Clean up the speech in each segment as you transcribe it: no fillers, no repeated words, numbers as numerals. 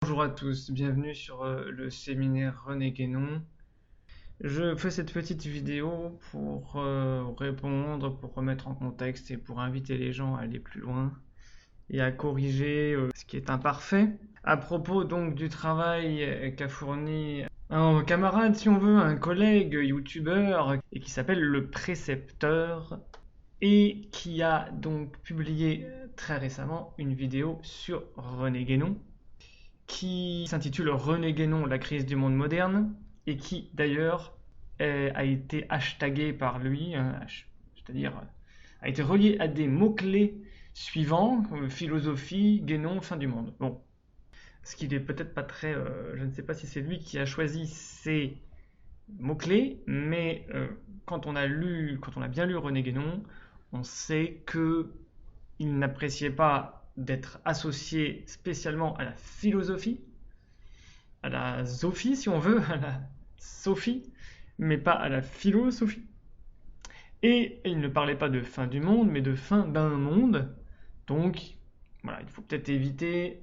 Bonjour à tous, bienvenue sur le séminaire René Guénon. Je fais cette petite vidéo pour répondre, pour remettre en contexte et pour inviter les gens à aller plus loin et à corriger ce qui est imparfait. À propos donc du travail qu'a fourni un camarade, si on veut, un collègue youtubeur et qui s'appelle le Précepteur et qui a donc publié très récemment une vidéo sur René Guénon qui s'intitule René Guénon, la crise du monde moderne, et qui d'ailleurs a été hashtagué par lui, c'est-à-dire a été relié à des mots-clés suivants, philosophie, Guénon, fin du monde. Bon, ce qui n'est peut-être pas très... je ne sais pas si c'est lui qui a choisi ces mots-clés, mais quand on a bien lu René Guénon, on sait qu'il n'appréciait pas d'être associé spécialement à la philosophie, à la zophie si on veut, à la sophie, mais pas à la philosophie. Et il ne parlait pas de fin du monde, mais de fin d'un monde. Donc, voilà, il faut peut-être éviter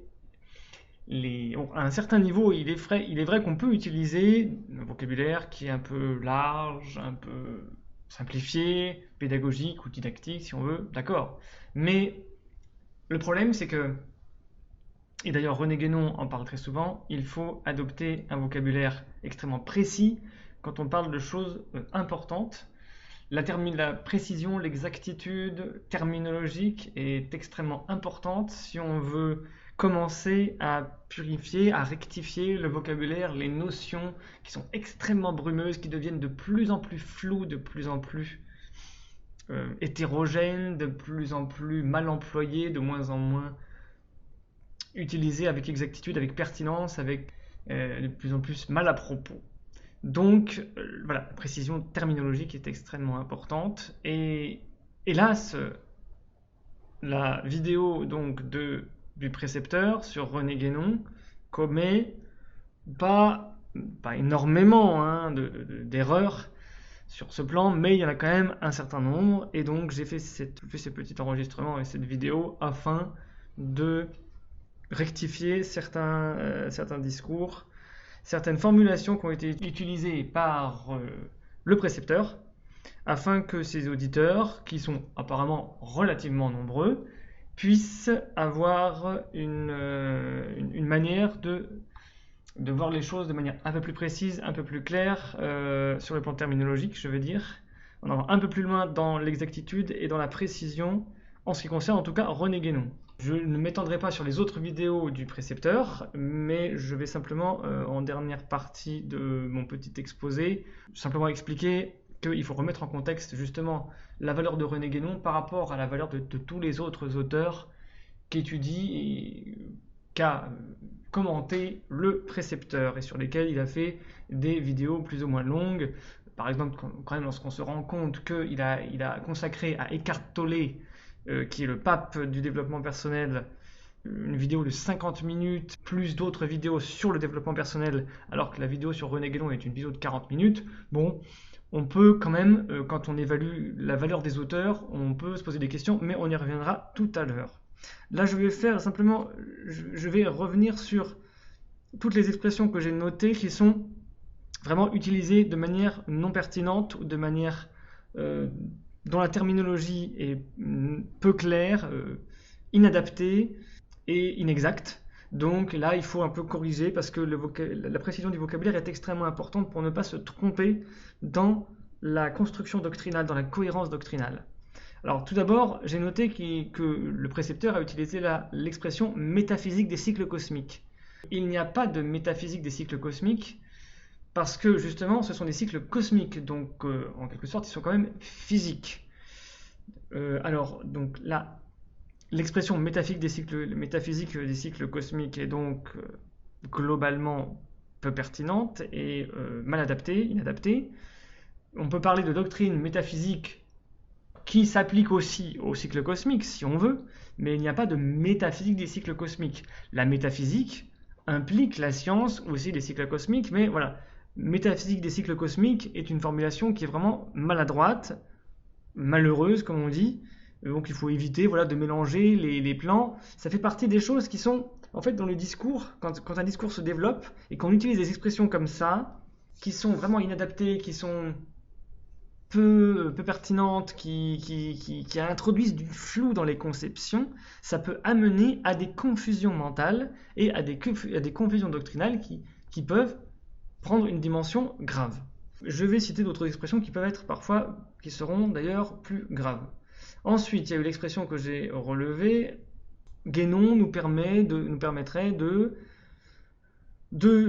à un certain niveau, il est vrai qu'on peut utiliser un vocabulaire qui est un peu large, un peu simplifié, pédagogique ou didactique si on veut, d'accord. Mais le problème, c'est que, et d'ailleurs René Guénon en parle très souvent, il faut adopter un vocabulaire extrêmement précis quand on parle de choses importantes. La précision, l'exactitude terminologique est extrêmement importante si on veut commencer à purifier, à rectifier le vocabulaire, les notions qui sont extrêmement brumeuses, qui deviennent de plus en plus floues, de plus en plus hétérogènes, de plus en plus mal employées, de moins en moins utilisées avec exactitude, avec pertinence, avec de plus en plus mal à propos. Donc voilà, la précision terminologique est extrêmement importante. Et hélas, la vidéo donc du précepteur sur René Guénon commet pas énormément d'erreurs sur ce plan, mais il y en a quand même un certain nombre. Et donc j'ai fait ce petit enregistrement et cette vidéo afin de rectifier certains discours, certaines formulations qui ont été utilisées par le précepteur, afin que ces auditeurs, qui sont apparemment relativement nombreux, puissent avoir une manière de voir les choses de manière un peu plus précise, un peu plus claire, sur le plan terminologique, je veux dire. On en va un peu plus loin dans l'exactitude et dans la précision, en ce qui concerne en tout cas René Guénon. Je ne m'étendrai pas sur les autres vidéos du précepteur, mais je vais simplement, en dernière partie de mon petit exposé, simplement expliquer qu'il faut remettre en contexte justement la valeur de René Guénon par rapport à la valeur de tous les autres auteurs qu'étudie et qu'a commenté le précepteur et sur lesquels il a fait des vidéos plus ou moins longues. Par exemple, quand même lorsqu'on se rend compte qu'il a consacré à Eckhart Tolle, qui est le pape du développement personnel, une vidéo de 50 minutes, plus d'autres vidéos sur le développement personnel, alors que la vidéo sur René Guénon est une vidéo de 40 minutes, bon, on peut quand même, quand on évalue la valeur des auteurs, on peut se poser des questions, mais on y reviendra tout à l'heure. Là, je vais revenir sur toutes les expressions que j'ai notées qui sont vraiment utilisées de manière non pertinente ou de manière dont la terminologie est peu claire, inadaptée et inexacte. Donc là, il faut un peu corriger parce que la précision du vocabulaire est extrêmement importante pour ne pas se tromper dans la construction doctrinale, dans la cohérence doctrinale. Alors tout d'abord, j'ai noté que le précepteur a utilisé l'expression métaphysique des cycles cosmiques. Il n'y a pas de métaphysique des cycles cosmiques parce que justement ce sont des cycles cosmiques, donc en quelque sorte ils sont quand même physiques. Alors donc là, l'expression métaphysique des cycles cosmiques est donc globalement peu pertinente et mal adaptée, inadaptée. On peut parler de doctrine métaphysique qui s'applique aussi aux cycles cosmiques si on veut, mais il n'y a pas de métaphysique des cycles cosmiques. La métaphysique implique la science aussi des cycles cosmiques, mais voilà, métaphysique des cycles cosmiques est une formulation qui est vraiment maladroite, malheureuse comme on dit, Donc il faut éviter voilà, de mélanger les plans. Ça fait partie des choses qui sont, en fait, dans le discours, quand un discours se développe et qu'on utilise des expressions comme ça, qui sont vraiment inadaptées, qui sont peu pertinentes, qui introduisent du flou dans les conceptions, ça peut amener à des confusions mentales et à des confusions doctrinales qui peuvent prendre une dimension grave. Je vais citer d'autres expressions qui peuvent être parfois, qui seront d'ailleurs plus graves. Ensuite, il y a eu l'expression que j'ai relevée. Guénon nous permettrait de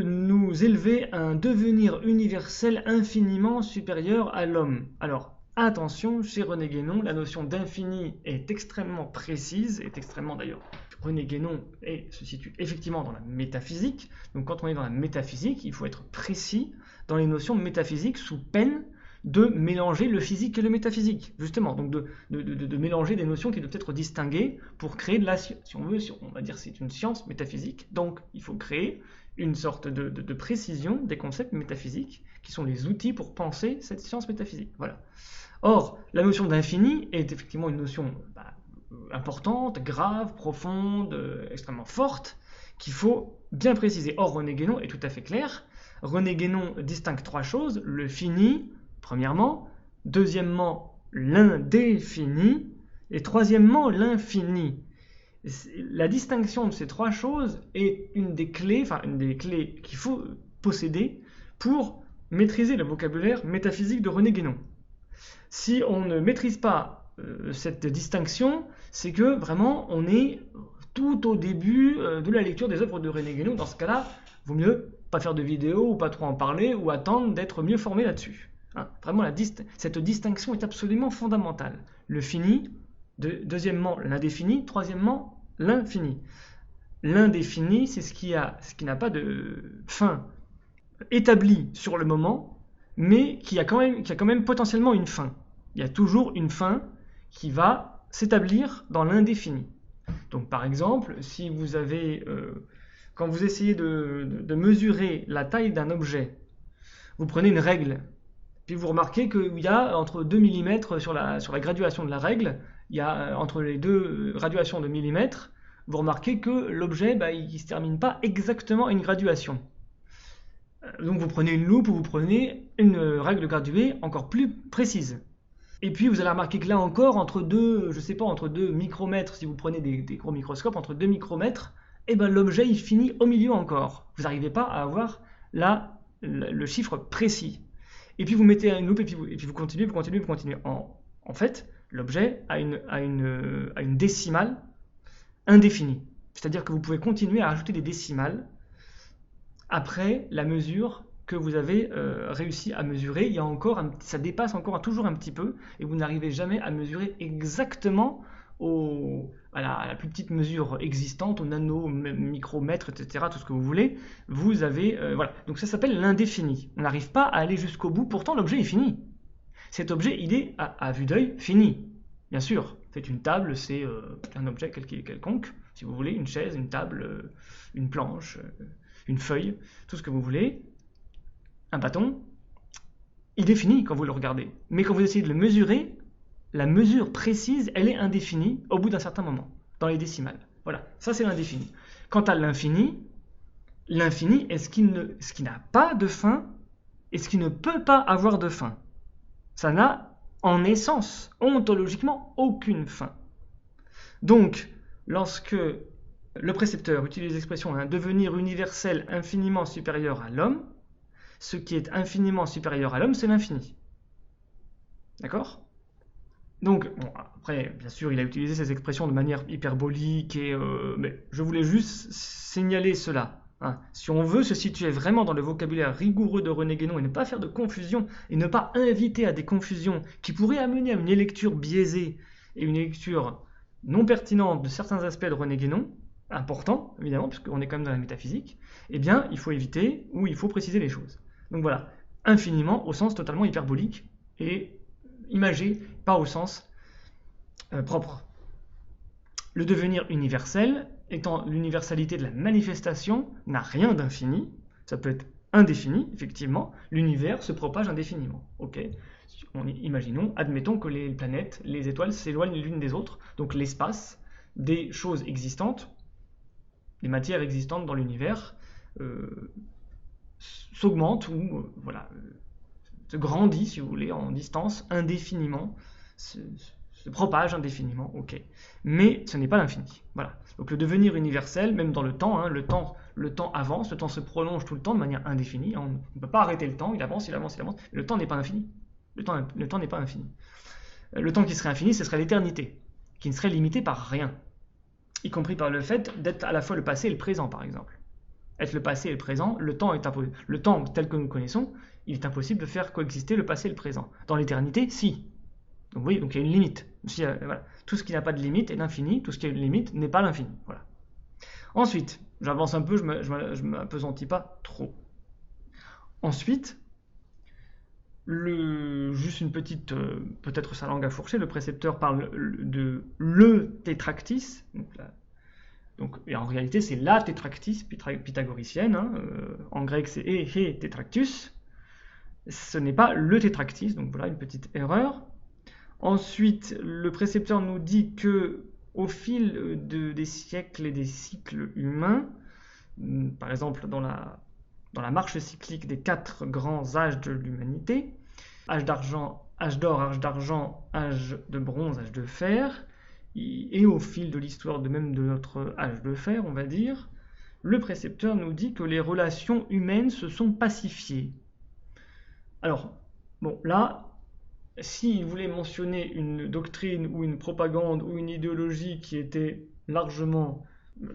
nous élever à un devenir universel infiniment supérieur à l'homme. Alors, attention, chez René Guénon, la notion d'infini est extrêmement précise, est extrêmement d'ailleurs. René Guénon se situe effectivement dans la métaphysique. Donc quand on est dans la métaphysique, il faut être précis dans les notions métaphysiques sous peine de mélanger le physique et le métaphysique, justement, donc de mélanger des notions qui doivent être distinguées pour créer de la science. Si on veut, on va dire que c'est une science métaphysique, donc il faut créer une sorte de précision des concepts métaphysiques qui sont les outils pour penser cette science métaphysique. Voilà. Or, la notion d'infini est effectivement une notion importante, grave, profonde, extrêmement forte, qu'il faut bien préciser. Or, René Guénon est tout à fait clair. René Guénon distingue trois choses: le fini, premièrement, deuxièmement, l'indéfini, et troisièmement, l'infini. La distinction de ces trois choses est une des clés qu'il faut posséder pour maîtriser le vocabulaire métaphysique de René Guénon. Si on ne maîtrise pas cette distinction, c'est que vraiment on est tout au début de la lecture des œuvres de René Guénon. Dans ce cas-là, il vaut mieux pas faire de vidéo ou pas trop en parler ou attendre d'être mieux formé là-dessus. Vraiment, cette distinction est absolument fondamentale. Le fini, deuxièmement l'indéfini, troisièmement l'infini. L'indéfini, c'est ce qui n'a pas de fin établie sur le moment, mais qui a quand même potentiellement une fin. Il y a toujours une fin qui va s'établir dans l'indéfini. Donc par exemple, si vous avez, quand vous essayez de mesurer la taille d'un objet, vous prenez une règle, puis vous remarquez qu'il y a entre 2 mm sur la graduation de la règle, il y a entre les deux graduations de millimètres, vous remarquez que l'objet, il ne se termine pas exactement à une graduation. Donc vous prenez une loupe ou vous prenez une règle graduée encore plus précise. Et puis vous allez remarquer que là encore, entre 2 micromètres, si vous prenez des gros microscopes, entre 2 micromètres, l'objet il finit au milieu encore. Vous n'arrivez pas à avoir le chiffre précis. Et puis vous mettez une loupe et puis vous continuez. En fait, l'objet a une décimale indéfinie. C'est-à-dire que vous pouvez continuer à ajouter des décimales après la mesure que vous avez réussi à mesurer. Ça dépasse encore toujours un petit peu et vous n'arrivez jamais à mesurer exactement à la plus petite mesure existante, au nano, micromètre, etc., tout ce que vous voulez. Vous avez, voilà. Donc ça s'appelle l'indéfini. On n'arrive pas à aller jusqu'au bout, pourtant l'objet est fini. Cet objet, il est, à vue d'œil, fini. Bien sûr, c'est une table, c'est un objet quelconque, si vous voulez, une chaise, une table, une planche, une feuille, tout ce que vous voulez. Un bâton, il est fini quand vous le regardez. Mais quand vous essayez de le mesurer, la mesure précise, elle est indéfinie au bout d'un certain moment, dans les décimales. Voilà, ça c'est l'indéfini. Quant à l'infini est ce qui n'a pas de fin et ce qui ne peut pas avoir de fin. Ça n'a, en essence, ontologiquement, aucune fin. Donc, lorsque le précepteur utilise l'expression un devenir universel infiniment supérieur à l'homme, ce qui est infiniment supérieur à l'homme, c'est l'infini. D'accord ? Donc, après, bien sûr, il a utilisé ces expressions de manière hyperbolique, mais je voulais juste signaler cela. Si on veut se situer vraiment dans le vocabulaire rigoureux de René Guénon et ne pas faire de confusion, et ne pas inviter à des confusions qui pourraient amener à une lecture biaisée et une lecture non pertinente de certains aspects de René Guénon, important, évidemment, puisqu'on est quand même dans la métaphysique, eh bien, il faut éviter ou il faut préciser les choses. Donc voilà, infiniment au sens totalement hyperbolique et imagé, pas au sens propre. Le devenir universel, étant l'universalité de la manifestation, n'a rien d'infini. Ça peut être indéfinie, effectivement, l'univers se propage indéfiniment. Ok. Imaginons, admettons que les planètes, les étoiles s'éloignent l'une des autres, donc l'espace des choses existantes, des matières existantes dans l'univers, s'augmente ou se grandit, si vous voulez, en distance indéfiniment, se propage indéfiniment, ok. Mais ce n'est pas l'infini. Voilà. Donc le devenir universel, même dans le temps, hein, le temps avance, le temps se prolonge tout le temps de manière indéfinie. On ne peut pas arrêter le temps, il avance, il avance, il avance. Le temps n'est pas infini. Le temps n'est pas infini. Le temps qui serait infini, ce serait l'éternité, qui ne serait limitée par rien, y compris par le fait d'être à la fois le passé et le présent, par exemple. Être le passé et le présent, le temps est impossible. Le temps tel que nous le connaissons, il est impossible de faire coexister le passé et le présent. Dans l'éternité, si. Donc vous voyez, donc il y a une limite. Voilà. Tout ce qui n'a pas de limite est l'infini, tout ce qui a une limite n'est pas l'infini. Voilà. Ensuite, j'avance un peu, je ne m'appesantis pas trop. Ensuite, juste une petite, peut-être sa langue à fourcher, le précepteur parle de le tétractis, et en réalité c'est la tétractis pythagoricienne, hein, en grec c'est he tétractus, ce n'est pas le tétractis, donc voilà une petite erreur. Ensuite, le précepteur nous dit que au fil des siècles et des cycles humains, par exemple dans la marche cyclique des 4 grands âges de l'humanité, âge d'argent, âge d'or, âge d'argent, âge de bronze, âge de fer, et au fil de l'histoire de notre âge de fer, on va dire, le précepteur nous dit que les relations humaines se sont pacifiées. Alors, bon, là, s'il voulait mentionner une doctrine ou une propagande ou une idéologie qui était largement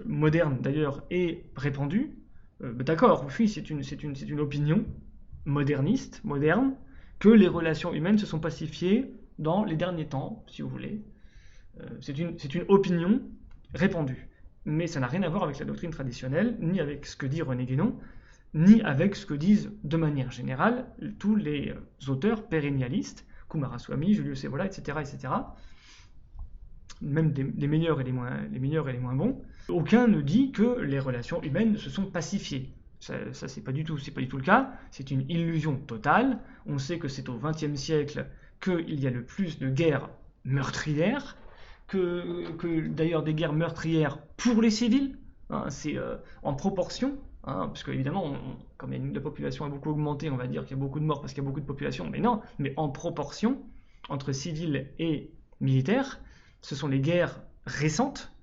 moderne d'ailleurs et répandue, d'accord, oui, c'est une opinion moderniste, moderne, que les relations humaines se sont pacifiées dans les derniers temps, si vous voulez. C'est une opinion répandue. Mais ça n'a rien à voir avec la doctrine traditionnelle, ni avec ce que dit René Guénon, ni avec ce que disent de manière générale tous les auteurs pérennialistes, Coomaraswamy, Julius Evola, etc., etc., même les meilleurs et les moins bons. Aucun ne dit que les relations humaines se sont pacifiées. Ça c'est pas du tout le cas. C'est une illusion totale. On sait que c'est au XXe siècle qu'il y a le plus de guerres meurtrières, que d'ailleurs des guerres meurtrières pour les civils, hein, c'est en proportion, hein, parce qu'évidemment, comme la population a beaucoup augmenté, on va dire qu'il y a beaucoup de morts parce qu'il y a beaucoup de population, mais non, mais en proportion, entre civils et militaires, ce sont les guerres récentes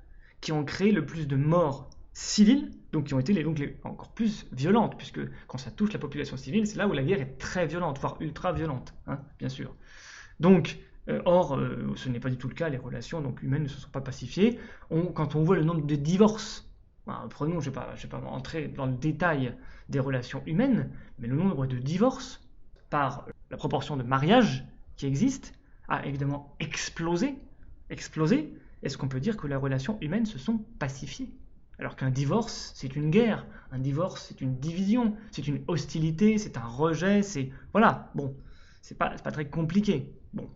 qui ont créé le plus de morts civiles, donc qui ont été encore plus violentes, puisque quand ça touche la population civile, c'est là où la guerre est très violente, voire ultra violente, hein, bien sûr. Donc, or, ce n'est pas du tout le cas, les relations donc, humaines ne se sont pas pacifiées. Quand on voit le nombre de divorces, prenons, je ne vais pas entrer dans le détail des relations humaines, mais le nombre de divorces par la proportion de mariages qui existe a évidemment explosé. Est-ce qu'on peut dire que les relations humaines se sont pacifiées? Alors qu'un divorce, c'est une guerre, un divorce, c'est une division, c'est une hostilité, c'est un rejet, c'est... Voilà, bon, c'est pas très compliqué. Bon,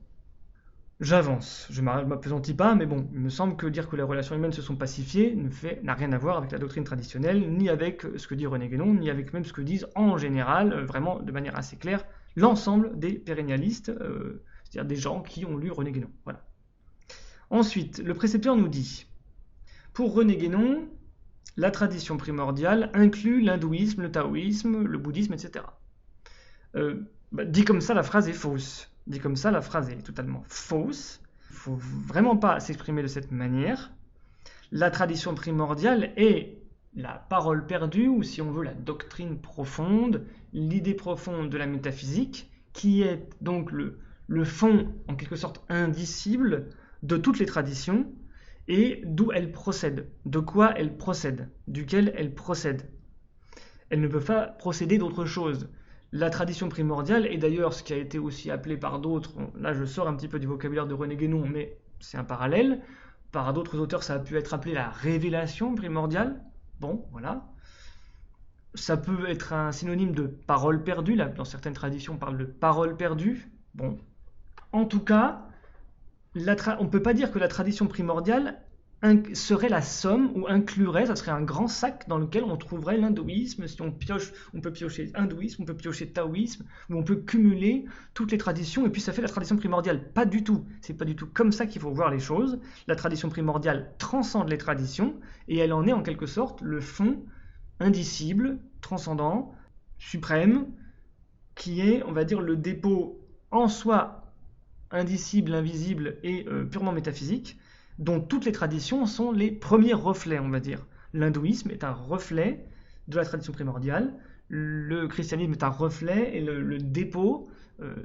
j'avance, je ne m'appesantis pas, mais bon, il me semble que dire que les relations humaines se sont pacifiées n'a rien à voir avec la doctrine traditionnelle, ni avec ce que dit René Guénon, ni avec même ce que disent en général, vraiment de manière assez claire, l'ensemble des pérennialistes, c'est-à-dire des gens qui ont lu René Guénon. Voilà. Ensuite, le précepteur nous dit, pour René Guénon, la tradition primordiale inclut l'hindouisme, le taoïsme, le bouddhisme, etc. Dit comme ça, la phrase est fausse. Dit comme ça, la phrase est totalement fausse. Il ne faut vraiment pas s'exprimer de cette manière. La tradition primordiale est la parole perdue, ou si on veut, la doctrine profonde, l'idée profonde de la métaphysique, qui est donc le fond, en quelque sorte, indicible de toutes les traditions, et d'où elles procèdent, de quoi elles procèdent, duquel elles procèdent. Elles ne peuvent pas procéder d'autre chose. La tradition primordiale, et d'ailleurs ce qui a été aussi appelé par d'autres, là je sors un petit peu du vocabulaire de René Guénon, mais c'est un parallèle, par d'autres auteurs ça a pu être appelé la révélation primordiale, bon voilà. Ça peut être un synonyme de parole perdue, là dans certaines traditions on parle de parole perdue, bon. En tout cas, on ne peut pas dire que la tradition primordiale serait la somme ou inclurait, ça serait un grand sac dans lequel on trouverait l'hindouisme. Si on pioche, on peut piocher hindouisme, on peut piocher taoïsme, où on peut cumuler toutes les traditions et puis ça fait la tradition primordiale. Pas du tout. C'est pas du tout comme ça qu'il faut voir les choses. La tradition primordiale transcende les traditions et elle en est en quelque sorte le fond indicible, transcendant, suprême, qui est, on va dire, le dépôt en soi indicible, invisible et purement métaphysique, dont toutes les traditions sont les premiers reflets, on va dire. L'hindouisme est un reflet de la tradition primordiale, le christianisme est un reflet et le dépôt,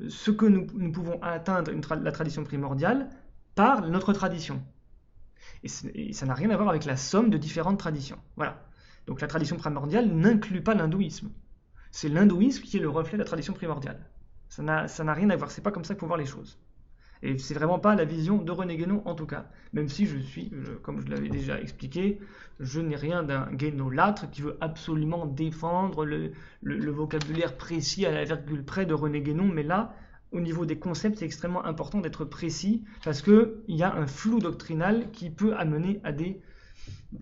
ce que nous pouvons atteindre la tradition primordiale par notre tradition. Et ça n'a rien à voir avec la somme de différentes traditions. Voilà. Donc la tradition primordiale n'inclut pas l'hindouisme. C'est l'hindouisme qui est le reflet de la tradition primordiale. Ça n'a rien à voir, c'est pas comme ça qu'il faut voir les choses. Et c'est vraiment pas la vision de René Guénon en tout cas. Même si comme je l'avais déjà expliqué, je n'ai rien d'un guénolâtre qui veut absolument défendre le vocabulaire précis à la virgule près de René Guénon. Mais là, au niveau des concepts, c'est extrêmement important d'être précis parce qu'il y a un flou doctrinal qui peut amener à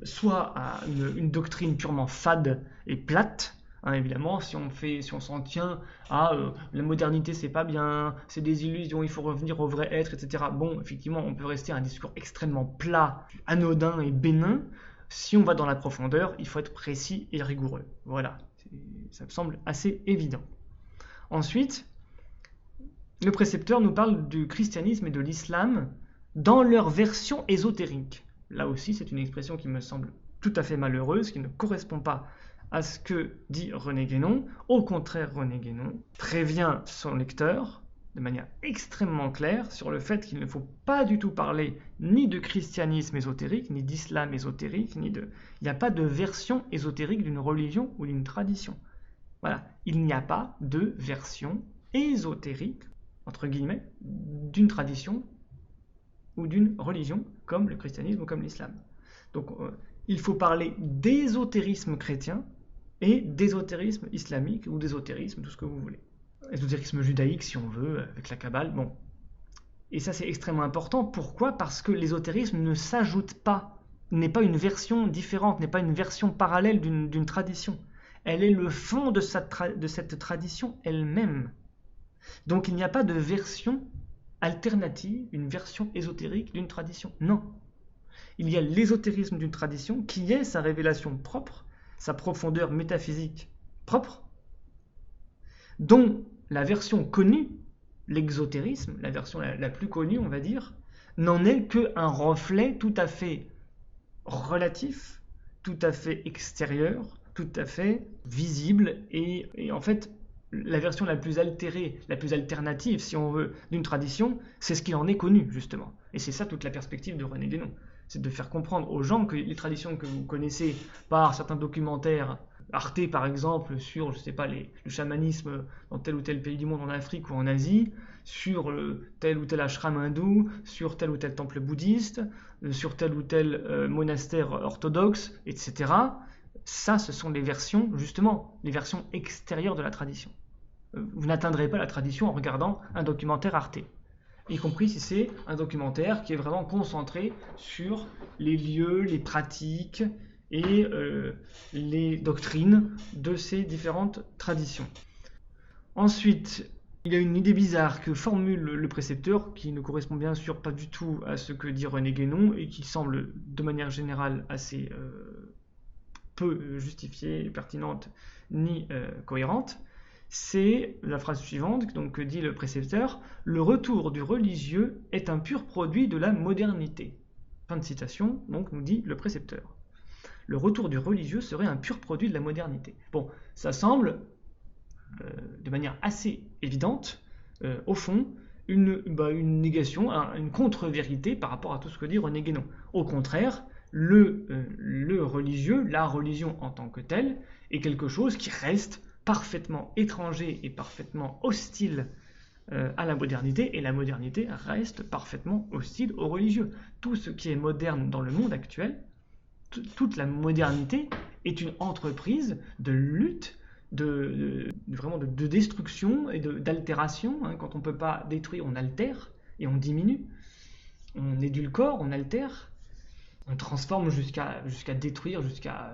soit à une doctrine purement fade et plate. Évidemment, si on s'en tient à la modernité, c'est pas bien, c'est des illusions, il faut revenir au vrai être, etc. Bon, effectivement, on peut rester à un discours extrêmement plat, anodin et bénin. Si on va dans la profondeur, il faut être précis et rigoureux. Voilà, ça me semble assez évident. Ensuite, le précepteur nous parle du christianisme et de l'islam dans leur version ésotérique. Là aussi, c'est une expression qui me semble tout à fait malheureuse, qui ne correspond pas à ce que dit René Guénon. Au contraire, René Guénon prévient son lecteur de manière extrêmement claire sur le fait qu'il ne faut pas du tout parler ni de christianisme ésotérique, ni d'islam ésotérique, il n'y a pas de version ésotérique d'une religion ou d'une tradition. Voilà, il n'y a pas de version ésotérique, entre guillemets, d'une tradition ou d'une religion comme le christianisme ou comme l'islam. Donc il faut parler d'ésotérisme chrétien et d'ésotérisme islamique ou d'ésotérisme, tout ce que vous voulez. Ésotérisme judaïque si on veut, avec la Kabbale, bon. Et ça c'est extrêmement important. Pourquoi ? Parce que l'ésotérisme ne s'ajoute pas, n'est pas une version différente, n'est pas une version parallèle d'une tradition. Elle est le fond de cette tradition elle-même. Donc il n'y a pas de version alternative, une version ésotérique d'une tradition. Non. Il y a l'ésotérisme d'une tradition qui est sa révélation propre, sa profondeur métaphysique propre, dont la version connue, l'exotérisme, la version la plus connue, on va dire, n'en est qu'un reflet tout à fait relatif, tout à fait extérieur, tout à fait visible, et en fait, la version la plus altérée, la plus alternative, si on veut, d'une tradition, c'est ce qui en est connu, justement. Et c'est ça toute la perspective de René Guénon. C'est de faire comprendre aux gens que les traditions que vous connaissez par certains documentaires, Arte par exemple, sur, je sais pas, le chamanisme dans tel ou tel pays du monde, en Afrique ou en Asie, sur tel ou tel ashram hindou, sur tel ou tel temple bouddhiste, sur tel ou tel monastère orthodoxe, etc. Ça, ce sont les versions, justement, les versions extérieures de la tradition. Vous n'atteindrez pas la tradition en regardant un documentaire Arte, y compris si c'est un documentaire qui est vraiment concentré sur les lieux, les pratiques et les doctrines de ces différentes traditions. Ensuite, il y a une idée bizarre que formule le précepteur qui ne correspond bien sûr pas du tout à ce que dit René Guénon et qui semble de manière générale assez peu justifiée, pertinente ni cohérente. C'est la phrase suivante, donc que dit le précepteur: « Le retour du religieux est un pur produit de la modernité. » Fin de citation, donc nous dit le précepteur. Le retour du religieux serait un pur produit de la modernité. Bon, ça semble, de manière assez évidente, au fond, une négation, une contre-vérité par rapport à tout ce que dit René Guénon. Au contraire, le religieux, la religion en tant que telle, est quelque chose qui reste parfaitement étranger et parfaitement hostile à la modernité, et la modernité reste parfaitement hostile aux religieux. Tout ce qui est moderne dans le monde actuel, toute la modernité est une entreprise de lutte, vraiment de destruction et d'altération. Quand on ne peut pas détruire, on altère et on diminue. On édulcore, on altère. On transforme jusqu'à détruire, jusqu'à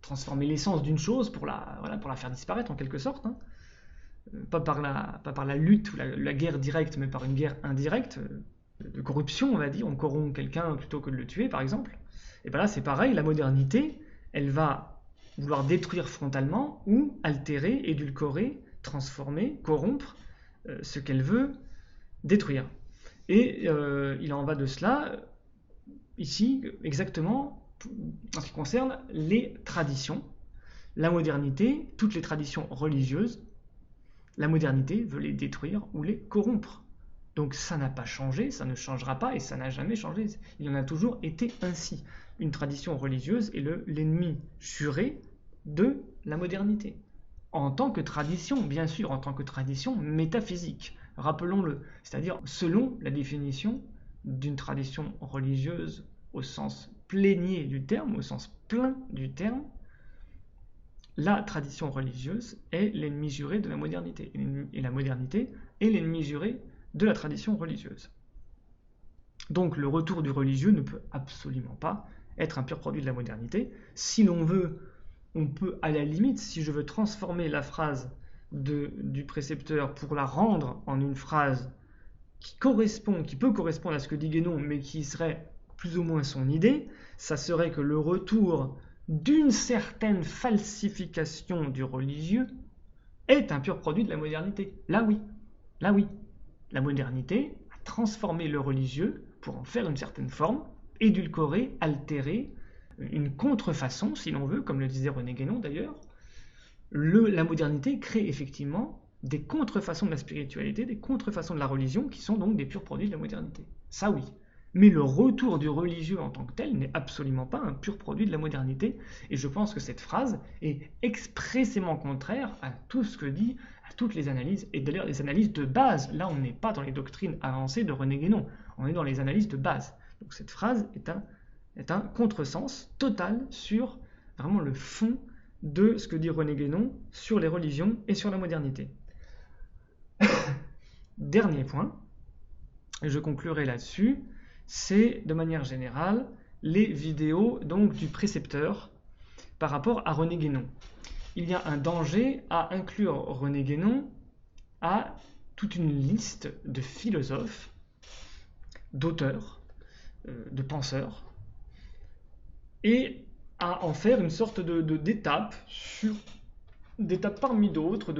transformer l'essence d'une chose pour la faire disparaître en quelque sorte, hein. Pas par la lutte ou la guerre directe, mais par une guerre indirecte, de corruption, on va dire. On corrompt quelqu'un plutôt que de le tuer, par exemple. Et bien là, c'est pareil, la modernité, elle va vouloir détruire frontalement ou altérer, édulcorer, transformer, corrompre ce qu'elle veut détruire. Et il en va de cela, ici, exactement, en ce qui concerne les traditions. La modernité, toutes les traditions religieuses, la modernité veut les détruire ou les corrompre. Donc ça n'a pas changé, ça ne changera pas et ça n'a jamais changé. Il en a toujours été ainsi. Une tradition religieuse est l'ennemi juré de la modernité. En tant que tradition, bien sûr, en tant que tradition métaphysique. Rappelons-le. C'est-à-dire selon la définition d'une tradition religieuse au sens plénier du terme, au sens plein du terme, la tradition religieuse est l'ennemi juré de la modernité. Et la modernité est l'ennemi juré de la tradition religieuse. Donc le retour du religieux ne peut absolument pas être un pur produit de la modernité. Si l'on veut, on peut à la limite, si je veux transformer la phrase du précepteur pour la rendre en une phrase qui peut correspondre à ce que dit Guénon, mais qui serait plus ou moins son idée, ça serait que le retour d'une certaine falsification du religieux est un pur produit de la modernité. Là oui, la modernité a transformé le religieux pour en faire une certaine forme, édulcorer, altérer, une contrefaçon, si l'on veut, comme le disait René Guénon d'ailleurs. La modernité crée effectivement des contrefaçons de la spiritualité, des contrefaçons de la religion, qui sont donc des purs produits de la modernité. Ça oui. Mais le retour du religieux en tant que tel n'est absolument pas un pur produit de la modernité. Et je pense que cette phrase est expressément contraire à tout ce que dit, à toutes les analyses, et d'ailleurs les analyses de base. Là, on n'est pas dans les doctrines avancées de René Guénon, on est dans les analyses de base. Donc cette phrase est un contresens total sur vraiment le fond de ce que dit René Guénon sur les religions et sur la modernité. Dernier point, et je conclurai là-dessus, c'est de manière générale les vidéos donc du précepteur par rapport à René Guénon. Il y a un danger à inclure René Guénon à toute une liste de philosophes, d'auteurs, de penseurs, et à en faire une sorte d'étape d'étape parmi d'autres,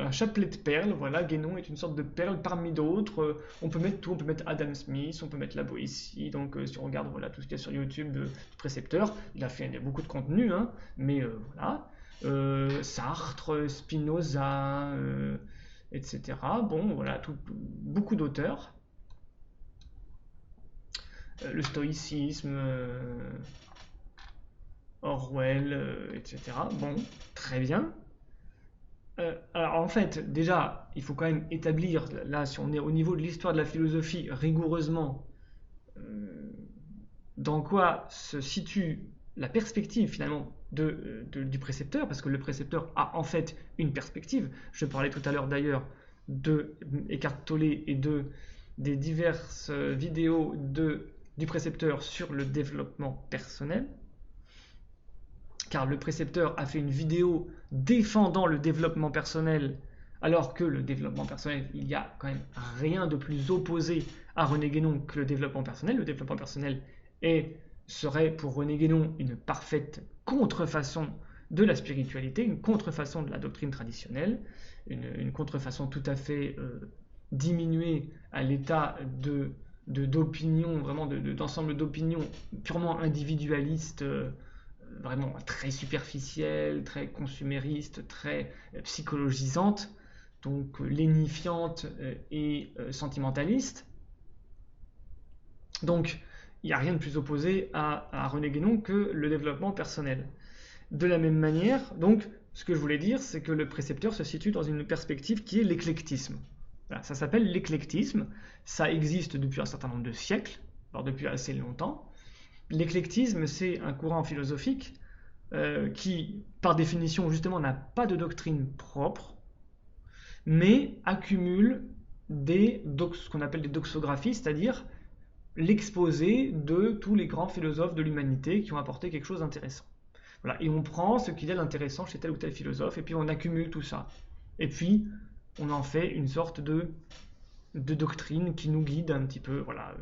un chapelet de perles. Voilà, Guénon est une sorte de perle parmi d'autres. On peut mettre tout, on peut mettre Adam Smith, on peut mettre la Boétie. Donc si on regarde voilà, tout ce qu'il y a sur YouTube du précepteur, il a fait beaucoup de contenu, hein, mais voilà. Sartre, Spinoza, etc. Bon, voilà, beaucoup d'auteurs. Le stoïcisme, Orwell, etc. Bon, très bien. Alors en fait, déjà, il faut quand même établir, là, si on est au niveau de l'histoire de la philosophie, rigoureusement, dans quoi se situe la perspective finalement du précepteur, parce que le précepteur a en fait une perspective. Je parlais tout à l'heure d'ailleurs de Eckhart Tolle et des diverses vidéos du précepteur sur le développement personnel. Car le précepteur a fait une vidéo défendant le développement personnel, alors que le développement personnel, il n'y a quand même rien de plus opposé à René Guénon que le développement personnel. Le développement personnel serait pour René Guénon une parfaite contrefaçon de la spiritualité, une contrefaçon de la doctrine traditionnelle, une contrefaçon tout à fait diminuée à l'état d'opinion, vraiment d'ensemble d'opinions purement individualistes, vraiment très superficielle, très consumériste, très psychologisante, donc lénifiante et sentimentaliste. Donc, il n'y a rien de plus opposé à René Guénon que le développement personnel. De la même manière, donc, ce que je voulais dire, c'est que le précepteur se situe dans une perspective qui est l'éclectisme. Voilà, ça s'appelle l'éclectisme, ça existe depuis un certain nombre de siècles, alors depuis assez longtemps. L'éclectisme, c'est un courant philosophique qui, par définition, justement, n'a pas de doctrine propre, mais accumule ce qu'on appelle des doxographies, c'est-à-dire l'exposé de tous les grands philosophes de l'humanité qui ont apporté quelque chose d'intéressant. Voilà. Et on prend ce qu'il y a d'intéressant chez tel ou tel philosophe, et puis on accumule tout ça. Et puis, on en fait une sorte de doctrine qui nous guide un petit peu. Voilà.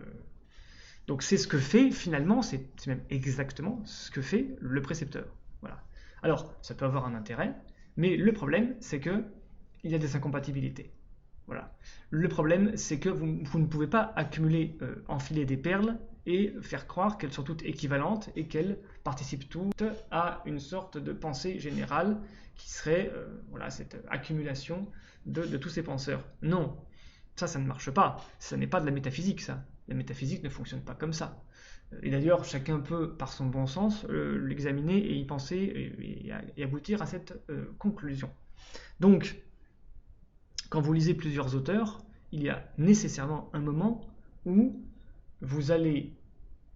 Donc c'est ce que fait finalement, c'est même exactement ce que fait le précepteur. Voilà. Alors, ça peut avoir un intérêt, mais le problème, c'est que il y a des incompatibilités. Voilà. Le problème, c'est que vous ne pouvez pas accumuler, enfiler des perles et faire croire qu'elles sont toutes équivalentes et qu'elles participent toutes à une sorte de pensée générale qui serait voilà, cette accumulation de tous ces penseurs. Non, ça ne marche pas. Ça n'est pas de la métaphysique, ça. La métaphysique ne fonctionne pas comme ça. Et d'ailleurs, chacun peut, par son bon sens, l'examiner et y penser et aboutir à cette conclusion. Donc, quand vous lisez plusieurs auteurs, il y a nécessairement un moment où vous allez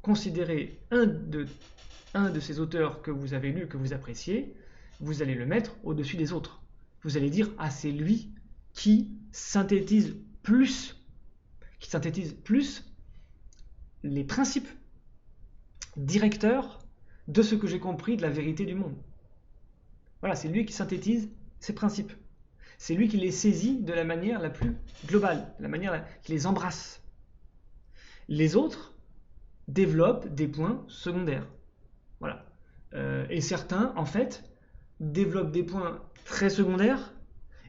considérer un de ces auteurs que vous avez lu, que vous appréciez, vous allez le mettre au-dessus des autres. Vous allez dire, ah, c'est lui qui synthétise plus les principes directeurs de ce que j'ai compris de la vérité du monde. Voilà, c'est lui qui synthétise ces principes. C'est lui qui les saisit de la manière la plus globale, la manière qui les embrasse. Les autres développent des points secondaires. Voilà. Et certains, en fait, développent des points très secondaires,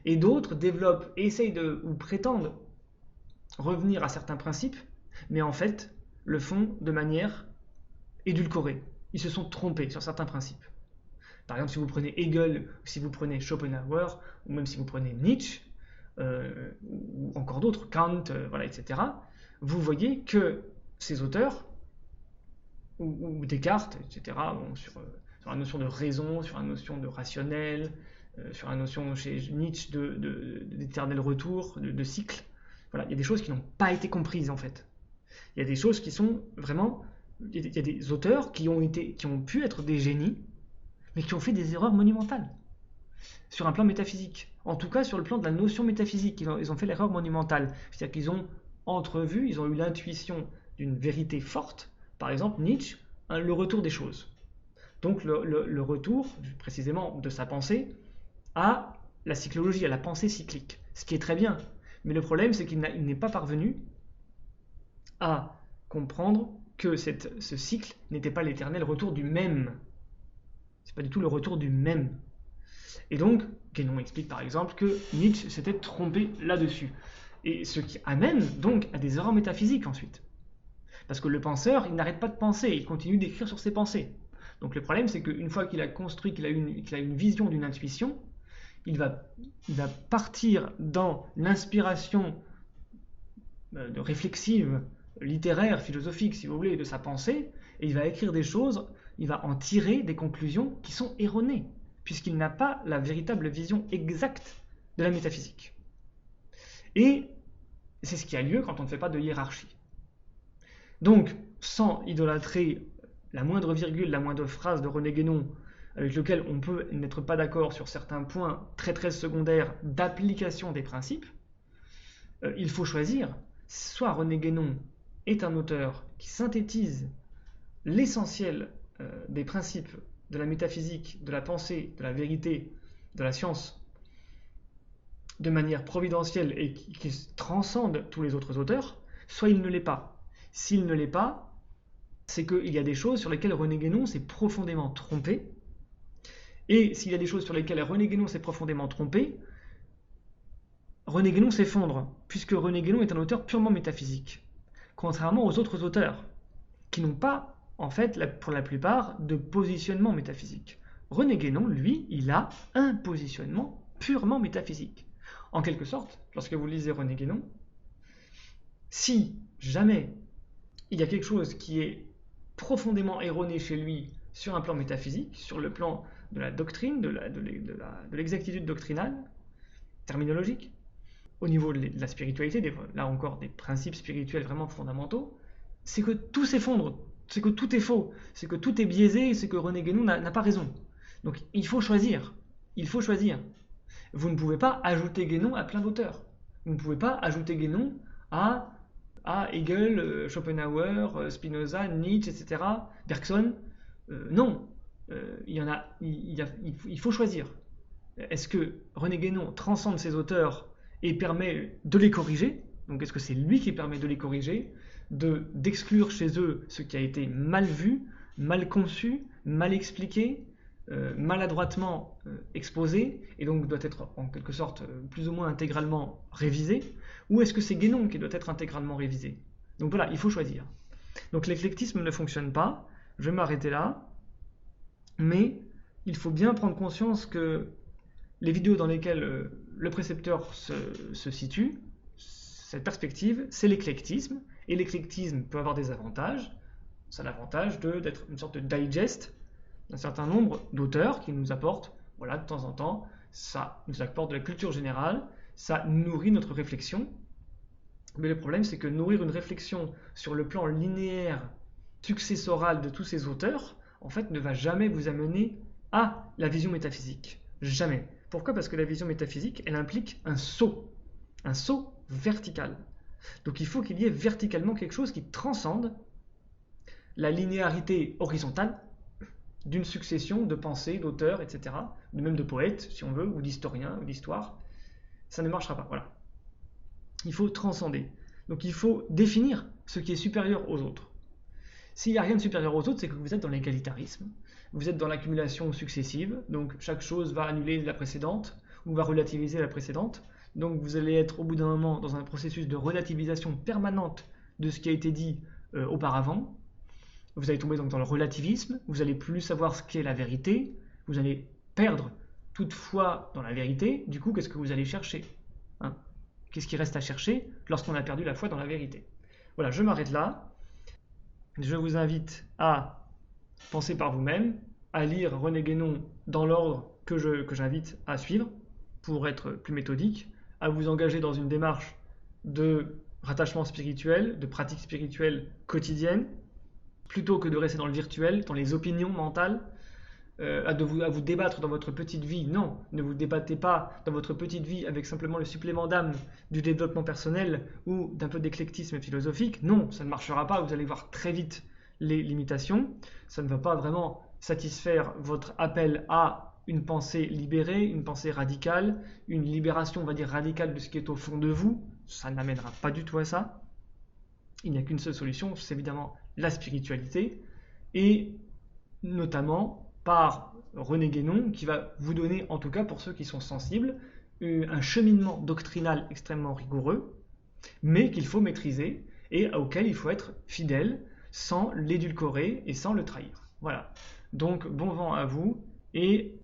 et d'autres développent, essayent ou prétendent revenir à certains principes, mais en fait, le font de manière édulcorée. Ils se sont trompés sur certains principes. Par exemple, si vous prenez Hegel, si vous prenez Schopenhauer, ou même si vous prenez Nietzsche, ou encore d'autres, Kant, voilà, etc., vous voyez que ces auteurs, ou Descartes, etc., sur la notion de raison, sur la notion de rationnel, sur la notion chez Nietzsche d'éternel retour, de cycle, voilà, il y a des choses qui n'ont pas été comprises en fait. Il y a des choses qui sont vraiment... Il y a des auteurs qui ont pu être des génies, mais qui ont fait des erreurs monumentales sur un plan métaphysique. En tout cas, sur le plan de la notion métaphysique, ils ont fait l'erreur monumentale. C'est-à-dire qu'ils ont entrevu, ils ont eu l'intuition d'une vérité forte. Par exemple, Nietzsche, le retour des choses. Donc le retour, précisément, de sa pensée à la cyclologie, à la pensée cyclique. Ce qui est très bien. Mais le problème, c'est qu'il n'est pas parvenu à comprendre que ce cycle n'était pas l'éternel retour du même. C'est pas du tout le retour du même. Et donc, Guénon explique par exemple que Nietzsche s'était trompé là-dessus. Et ce qui amène donc à des erreurs métaphysiques ensuite. Parce que le penseur, il n'arrête pas de penser, il continue d'écrire sur ses pensées. Donc le problème, c'est qu'une fois qu'il a construit, qu'il a une vision d'une intuition, il va partir dans l'inspiration réflexive, littéraire, philosophique, si vous voulez, de sa pensée, et il va écrire des choses, il va en tirer des conclusions qui sont erronées, puisqu'il n'a pas la véritable vision exacte de la métaphysique. Et c'est ce qui a lieu quand on ne fait pas de hiérarchie. Donc, sans idolâtrer la moindre virgule, la moindre phrase de René Guénon, avec lequel on peut n'être pas d'accord sur certains points très très secondaires d'application des principes, il faut choisir. Soit René Guénon est un auteur qui synthétise l'essentiel des principes de la métaphysique, de la pensée, de la vérité, de la science, de manière providentielle et qui transcende tous les autres auteurs, soit il ne l'est pas. S'il ne l'est pas, c'est qu'il y a des choses sur lesquelles René Guénon s'est profondément trompé, et s'il y a des choses sur lesquelles René Guénon s'est profondément trompé, René Guénon s'effondre, puisque René Guénon est un auteur purement métaphysique, contrairement aux autres auteurs, qui n'ont pas, en fait, pour la plupart, de positionnement métaphysique. René Guénon, lui, il a un positionnement purement métaphysique. En quelque sorte, lorsque vous lisez René Guénon, si jamais il y a quelque chose qui est profondément erroné chez lui sur un plan métaphysique, sur le plan de la doctrine, de l'exactitude doctrinale, terminologique, au niveau de la spiritualité, là encore des principes spirituels vraiment fondamentaux, c'est que tout s'effondre, c'est que tout est faux, c'est que tout est biaisé, c'est que René Guénon n'a pas raison. Donc il faut choisir, il faut choisir. Vous ne pouvez pas ajouter Guénon à plein d'auteurs. Vous ne pouvez pas ajouter Guénon à Hegel, Schopenhauer, Spinoza, Nietzsche, etc., Bergson. Non, il faut choisir. Est-ce que René Guénon transcende ces auteurs et permet de les corriger? Donc est-ce que c'est lui qui permet de les corriger, d'exclure chez eux ce qui a été mal vu, mal conçu, mal expliqué, maladroitement exposé, et donc doit être en quelque sorte plus ou moins intégralement révisé, ou est-ce que c'est Guénon qui doit être intégralement révisé? Donc voilà, il faut choisir. Donc l'éclectisme ne fonctionne pas, je vais m'arrêter là, mais il faut bien prendre conscience que les vidéos dans lesquelles le précepteur se situe, cette perspective, c'est l'éclectisme, et l'éclectisme peut avoir des avantages. C'est l'avantage d'être une sorte de digest d'un certain nombre d'auteurs qui nous apportent, voilà, de temps en temps, ça nous apporte de la culture générale, ça nourrit notre réflexion. Mais le problème, c'est que nourrir une réflexion sur le plan linéaire, successoral de tous ces auteurs, en fait, ne va jamais vous amener à la vision métaphysique. Jamais. Pourquoi? Parce que la vision métaphysique, elle implique un saut vertical. Donc il faut qu'il y ait verticalement quelque chose qui transcende la linéarité horizontale d'une succession de pensées, d'auteurs, etc., même de poètes, si on veut, ou d'historiens, ou d'histoire. Ça ne marchera pas, voilà. Il faut transcender. Donc il faut définir ce qui est supérieur aux autres. S'il n'y a rien de supérieur aux autres, c'est que vous êtes dans l'égalitarisme, vous êtes dans l'accumulation successive, donc chaque chose va annuler la précédente, ou va relativiser la précédente, donc vous allez être au bout d'un moment dans un processus de relativisation permanente de ce qui a été dit auparavant. Vous allez tomber donc dans le relativisme, vous n'allez plus savoir ce qu'est la vérité, vous allez perdre toute foi dans la vérité, du coup qu'est-ce que vous allez chercher, hein? Qu'est-ce qui reste à chercher lorsqu'on a perdu la foi dans la vérité? Voilà, je m'arrête là. Je vous invite à penser par vous-même, à lire René Guénon dans l'ordre que j'invite à suivre pour être plus méthodique, à vous engager dans une démarche de rattachement spirituel, de pratique spirituelle quotidienne, plutôt que de rester dans le virtuel, dans les opinions mentales, à vous débattre dans votre petite vie. Non, ne vous débattez pas dans votre petite vie avec simplement le supplément d'âme du développement personnel ou d'un peu d'éclectisme philosophique. Non, ça ne marchera pas, vous allez voir très vite les limitations. Ça ne va pas vraiment satisfaire votre appel à une pensée libérée, une pensée radicale, une libération, on va dire, radicale de ce qui est au fond de vous. Ça n'amènera pas du tout à ça. Il n'y a qu'une seule solution, c'est évidemment la spiritualité, et notamment par René Guénon, qui va vous donner, en tout cas pour ceux qui sont sensibles, un cheminement doctrinal extrêmement rigoureux, mais qu'il faut maîtriser et auquel il faut être fidèle sans l'édulcorer et sans le trahir. Voilà. Donc bon vent à vous et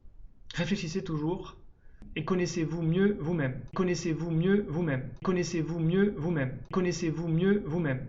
réfléchissez toujours et connaissez-vous mieux vous-même. Connaissez-vous mieux vous-même. Connaissez-vous mieux vous-même. Connaissez-vous mieux vous-même.